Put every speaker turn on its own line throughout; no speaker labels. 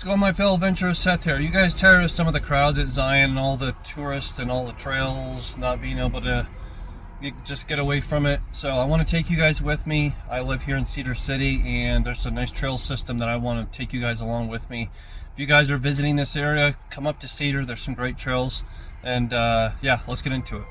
What's going on, my fellow adventurers? Seth here. You guys tired of some of the crowds at Zion and all the tourists and all the trails not being able to just get away from it? So I want to take you guys with me. I live here in Cedar City, and there's a nice trail system that I want to take you guys along with me. If you guys are visiting this area, come up to Cedar. There's some great trails, and yeah, let's get into it.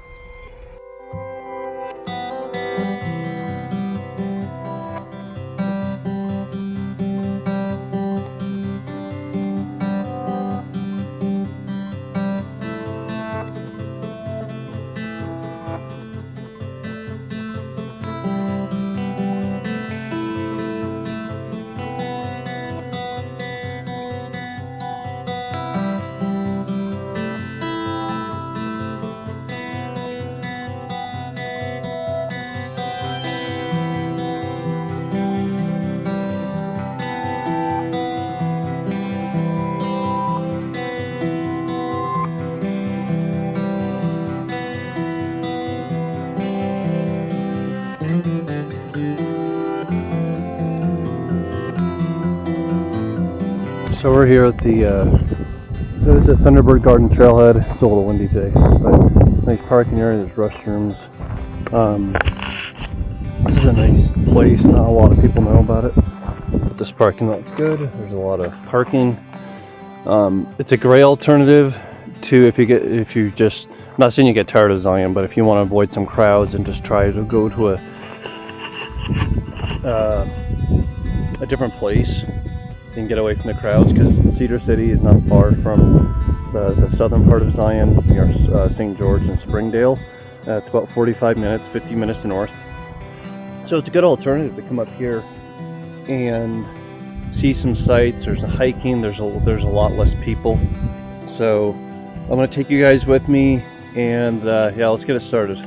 So we're here at the Thunderbird Garden Trailhead. It's a little windy today, but nice parking area. There's restrooms. This is a nice place. Not a lot of people know about it. But this parking lot's good. There's a lot of parking. It's a great alternative to if you just, I'm not saying you get tired of Zion, but if you want to avoid some crowds and just try to go to a different place and get away from the crowds, because Cedar City is not far from the southern part of Zion near St. George and Springdale. It's about 45 minutes, 50 minutes north. So it's a good alternative to come up here and see some sights. There's a hiking, there's a lot less people. So I'm going to take you guys with me, and yeah, let's get it started.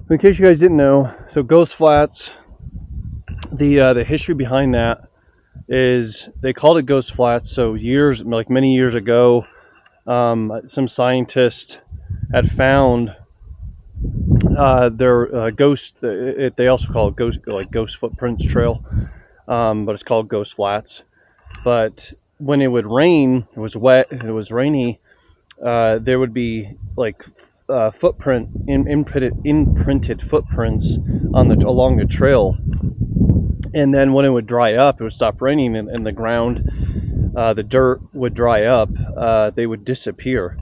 In case you guys didn't know, so Ghost Flats, the history behind that is they called it Ghost Flats. So many years ago, some scientists had found their ghost. They also call it ghost footprints trail, but it's called Ghost Flats. But when it would rain, it was wet, it was rainy. There would be like imprinted footprints along the trail, and then when it would dry up, it would stop raining, and the ground, the dirt would dry up. They would disappear.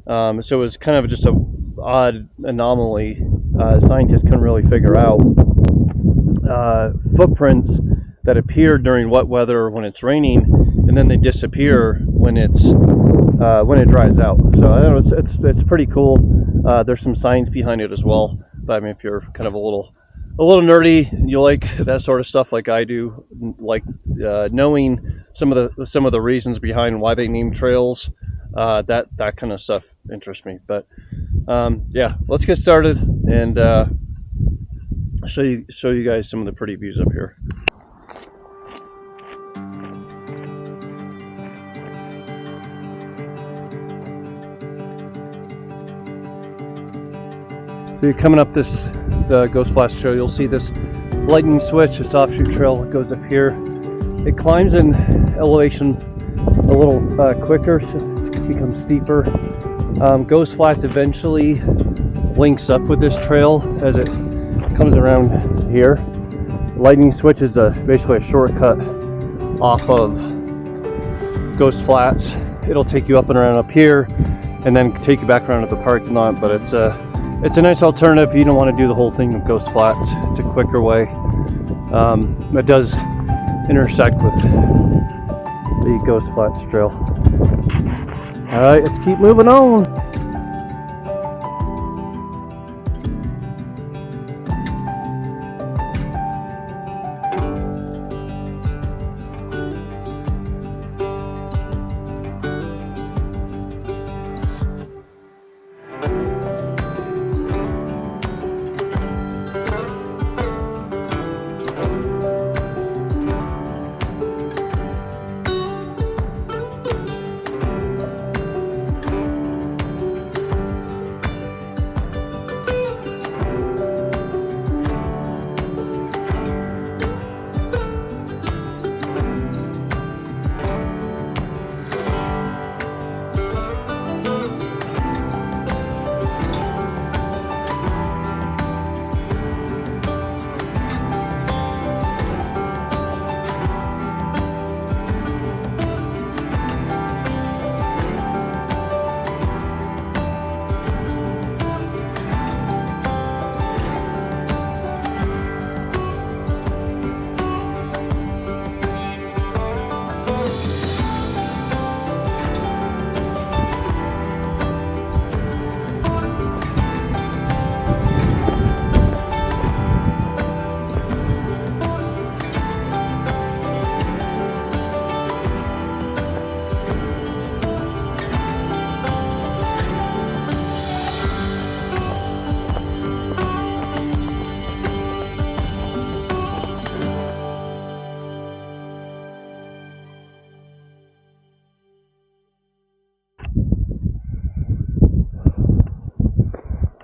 So it was kind of just a odd anomaly. Scientists couldn't really figure out footprints that appear during wet weather when it's raining, and then they disappear when it dries out. So I don't know, it's pretty cool. There's some science behind it as well. But I mean, if you're kind of a little nerdy, you like that sort of stuff like I do, like knowing some of the reasons behind why they name trails, that kind of stuff interests me. But yeah, let's get started and show you guys some of the pretty views up here. So you're coming up the Ghost Flats trail, you'll see this lightning switch, this offshoot trail that goes up here. It climbs in elevation a little quicker, so it becomes steeper. Ghost Flats eventually links up with this trail as it comes around here. Lightning switch is basically a shortcut off of Ghost Flats. It'll take you up and around up here, and then take you back around to the parking lot. But it's a nice alternative if you don't want to do the whole thing of Ghost Flats. It's a quicker way. It does intersect with the Ghost Flats trail. All right, let's keep moving on.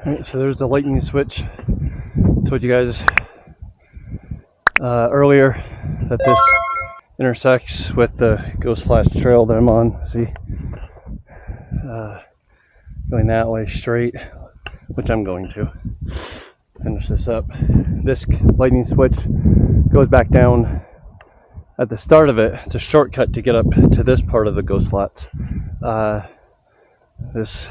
Alright, so there's the lightning switch. Told you guys earlier that this intersects with the Ghost Flash Trail that I'm on. See, going that way straight, which I'm going to finish this up. This lightning switch goes back down at the start of it. It's a shortcut to get up to this part of the Ghost Flats. This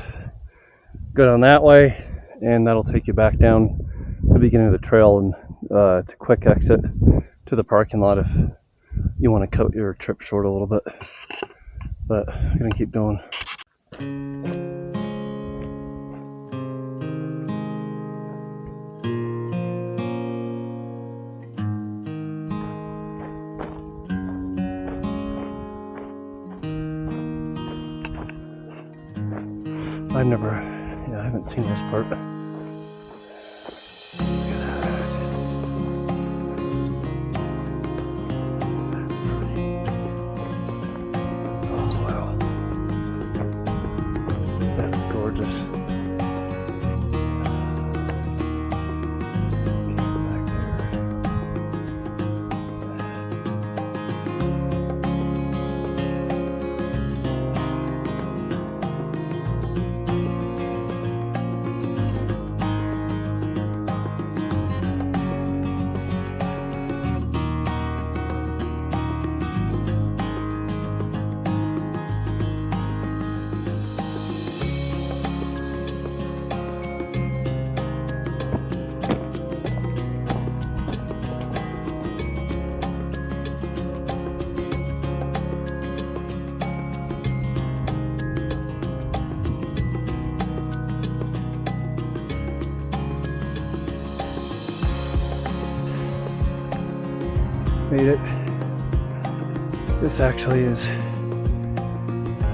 go down that way, and that'll take you back down to the beginning of the trail, and it's a quick exit to the parking lot if you want to cut your trip short a little bit. But I'm gonna keep going. I haven't seen this part. Oh wow, that's gorgeous. Back there. Made it. This actually is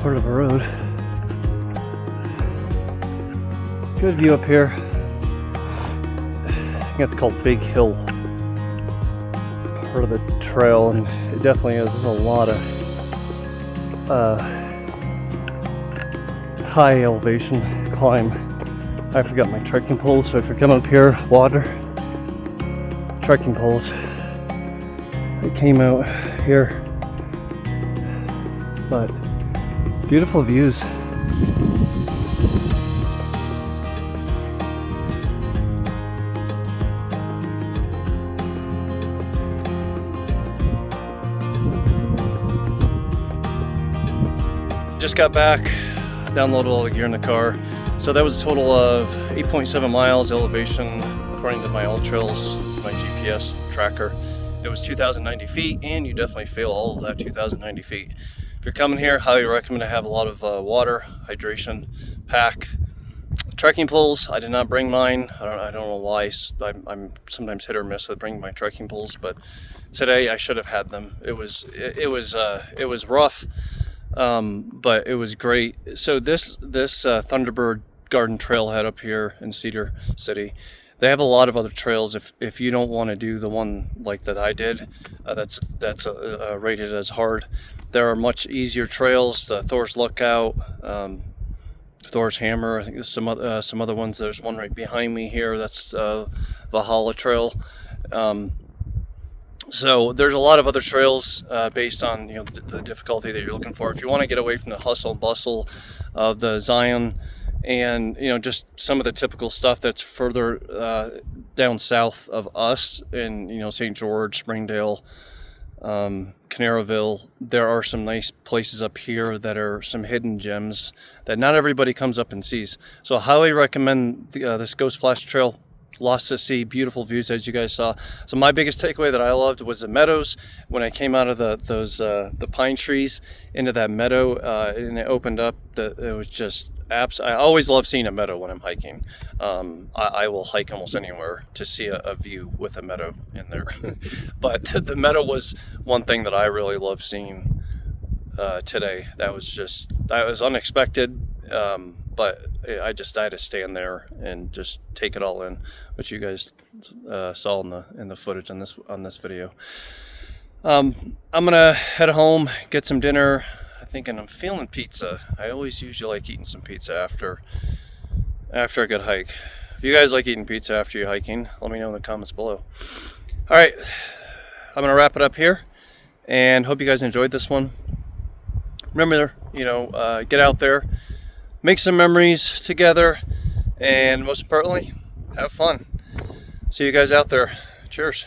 part of a road. Good view up here. I think it's called Big Hill. Part of the trail, and it definitely is. There's a lot of high elevation climb. I forgot my trekking poles, so if you're coming up here, water, trekking poles. It came out here, but beautiful views. Just got back, downloaded all the gear in the car. So that was a total of 8.7 miles elevation according to my AllTrails, my GPS tracker. It was 2,090 feet, and you definitely feel all of that 2,090 feet. If you're coming here, highly recommend to have a lot of water, hydration, pack. Trekking poles, I did not bring mine. I don't know why. I'm sometimes hit or miss with bringing my trekking poles, but today I should have had them. It was rough, but it was great. So this Thunderbird Garden Trailhead up here in Cedar City, they have a lot of other trails. If you don't want to do the one like that I did, that's rated as hard. There are much easier trails. Thor's Lookout, Thor's Hammer. I think there's some other ones. There's one right behind me here. That's Valhalla Trail. So there's a lot of other trails based on the difficulty that you're looking for. If you want to get away from the hustle and bustle of the Zion, and just some of the typical stuff that's further down south of us in St. George, Springdale, Canaryville, there are some nice places up here that are some hidden gems that not everybody comes up and sees. So I highly recommend this Ghost Flash Trail. Lots to see, beautiful views as you guys saw. So my biggest takeaway that I loved was the meadows. When I came out of the pine trees into that meadow, and it opened up, it was just I always love seeing a meadow when I'm hiking. I will hike almost anywhere to see a view with a meadow in there. But the meadow was one thing that I really loved seeing today. That was unexpected. But I had to stand there and just take it all in, which you guys saw in the footage on this video. I'm gonna head home, get some dinner. I'm feeling pizza. I always usually like eating some pizza after a good hike. If you guys like eating pizza after you're hiking, let me know in the comments below. All right, I'm gonna wrap it up here, and hope you guys enjoyed this one. Remember, get out there, make some memories together, and most importantly, have fun. See you guys out there. Cheers.